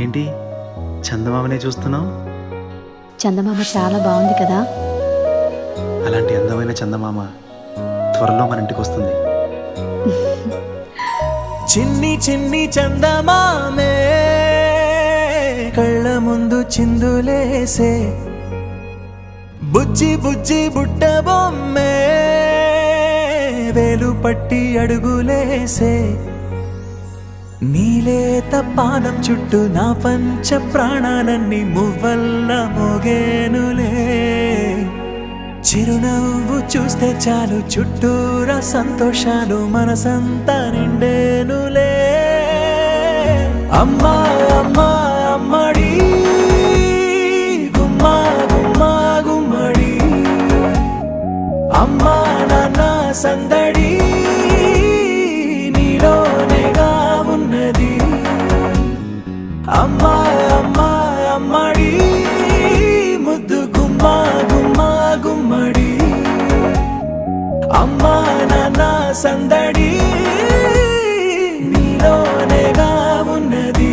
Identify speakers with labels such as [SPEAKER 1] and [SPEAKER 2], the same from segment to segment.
[SPEAKER 1] ఏంటి చందమామనే చూస్తున్నావు?
[SPEAKER 2] చందమామ చాలా బాగుంది కదా.
[SPEAKER 1] అలాంటి అందమైన చందమామ త్వరలో మన ఇంటికి వస్తుంది.
[SPEAKER 3] చిన్ని చిన్ని చందమామే కళ్ళ ముందు చిందులేసే, బుజ్జి బుజ్జి బుట్ట బొమ్మే వేలు పట్టి అడుగులేసే, నీలేత పానం చుట్టూ నా పంచ ప్రాణాలన్నీ మువ్వల్ల మోగేనులే. చిరునవ్వు చూస్తే చాలు చుట్టూరా సంతోషాలు మనసంతా నిండేనులే. అమ్మా అమ్మా అమ్మడి గుమ్మా గుమ్మా గుమ్మడి, అమ్మా నాన్న సందడి నీలోనేగా ఉన్నది. అమ్మా అమ్మా అమ్మడి ముద్దు గుమ్మా గుమ్మా గుమ్మడి, అమ్మా నాన్న సందడి నీలోనేగా ఉన్నది.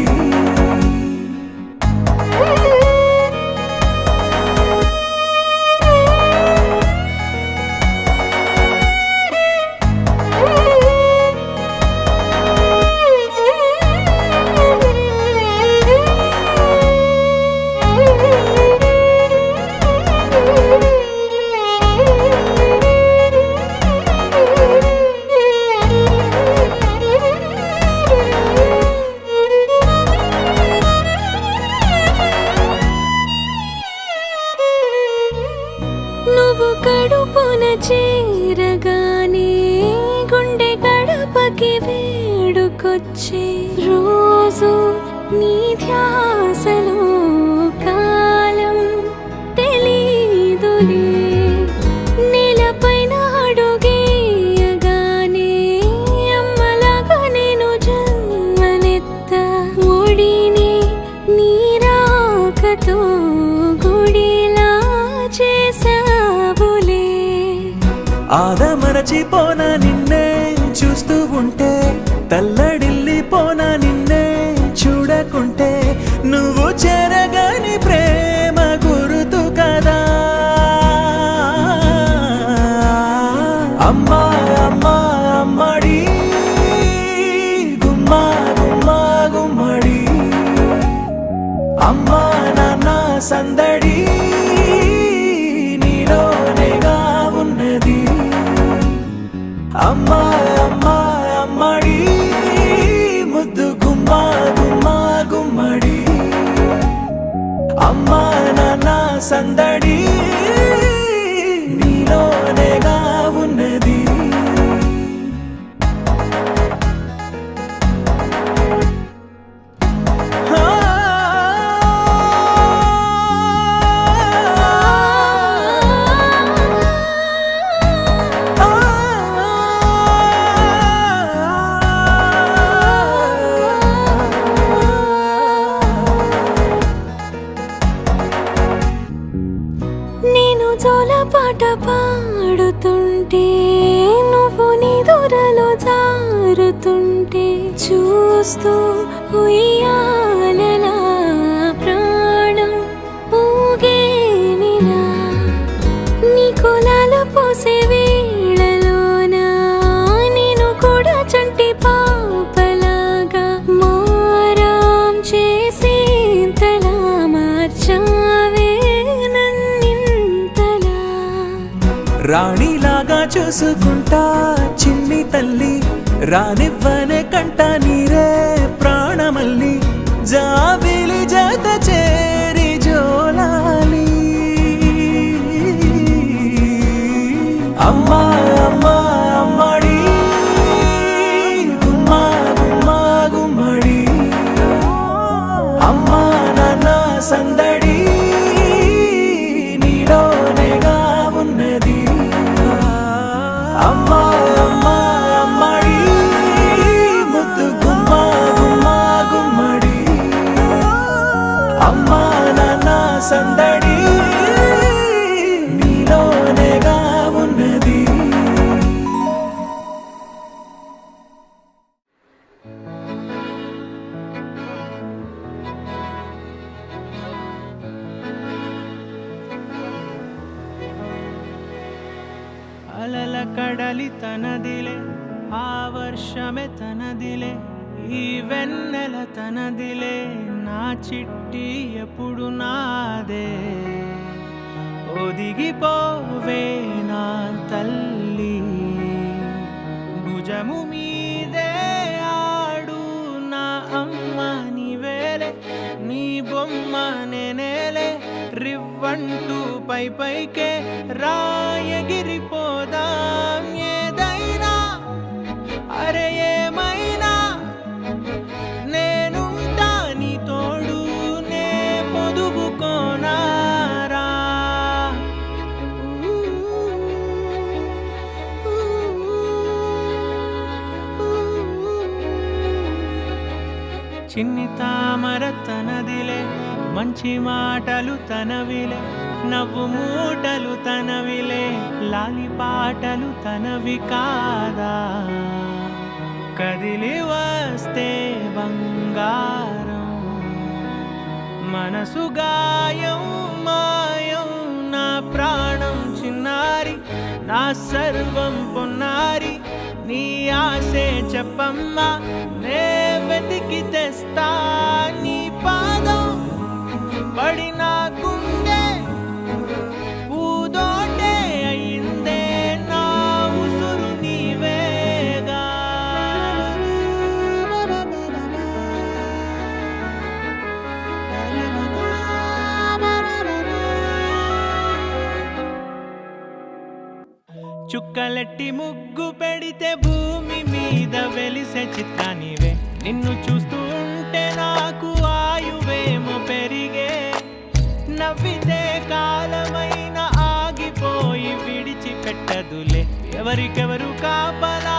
[SPEAKER 4] నువ్వు కడుపున చేరగానే గుండె గడపకి వేడుకొచ్చే రోజు నీ ధ్యాసలో కాలం తెలీదులే. నేలపైన అడుగేయగానే అమ్మలాగా నేను జన్మనెత్త, ఒడిని నీ రాకతో గుడిలా చేసావులే.
[SPEAKER 3] ఆదమరచిపోనా నిన్నే చూస్తూ ఉంటే, తల్లడిల్లిపోనా నిన్నే చూడకుంటే, నువ్వు చెరగని ప్రేమ గురుతు కదా. అమ్మా అమ్మా అమ్మడి గుమ్మా గుమ్మా గుమ్మడి, అమ్మా నాన్న సందడి నీలోనేగా ఉన్నది. అమ్మా అమ్మా అమ్మడి ముద్దు గుమ్మా గుమ్మా గుమ్మడి, అమ్మా నాన్న సందడి నీలోనేగా ఉన్నది.
[SPEAKER 4] నేను జోలపాట పాడుతుంటే, నువ్వు నీ దూరలో జారుతుంటే, చూస్తూ ఉయ్యాలలా ప్రాణం ఊగేనిలా. నీ కులాల పోసే వేళలోనా నేను కూడా చంటి పాపలాగా మారాం చేసేంతలా మార్చావే నన్నింతలా.
[SPEAKER 3] రాణిలాగా చూసుకుంటా చిన్ని తల్లి, రానివ్వనే కంట నీరే ప్రాణమల్లి, జాబిలి జత చేరి జోలాలి. అమ్మా అమ్మా అమ్మడి గుమ్మా గుమ్మా గుమ్మడి, అమ్మా నాన్న సందడి నీలోనేగా ఉన్నది. అమ్మా అమ్మా అమ్మడి ముద్దు గుమ్మా గుమ్మా కడలి తనదిలే, ఆ వర్షమే తనదిలే, ఈ వెన్నెల తనదిలే, నా చిట్టి ఎప్పుడు నాదే. ఒదిగిపోవే నా తల్లి, భుజము మీదే ఆడు నా అమ్మ నీవేలే, నీ బొమ్మ నేనేలే, రివ్వంటూ పై పైకే రాయగిరిపోదాం. ఏదైనా అరే ఏమైనా నేనుంటా నీ తోడు, నే పొదుగుకోనారా. చిన్ని తామర తనదిలే, మంచి మాటలు తనవిలే, నవ్వు మూటలు తనవిలే, లాలి పాటలు తనవి కాదా. కదిలి వస్తే బంగారం, మనసు గాయం మాయం, నా ప్రాణం చిన్నారి, నా సర్వం పొన్నారి, నీ ఆశే చెప్పమ్మా, నే వెతికి తెస్తా నీ పాదం. పడిన గుండె పూదోటే అయిందే, నా ఉసురు నీవేగా. చుక్కలెట్టి ముగ్గు పెడితే భూమి మీద వెలిసే చిత్రానివే, నిన్ను చూస్తూ ఉంటే నాకు ఆయువేమో పెరిగే. నవ్వితే కాలమైన ఆగిపోయి విడిచిపెట్టదులే, ఎవరికెవరు కాపలా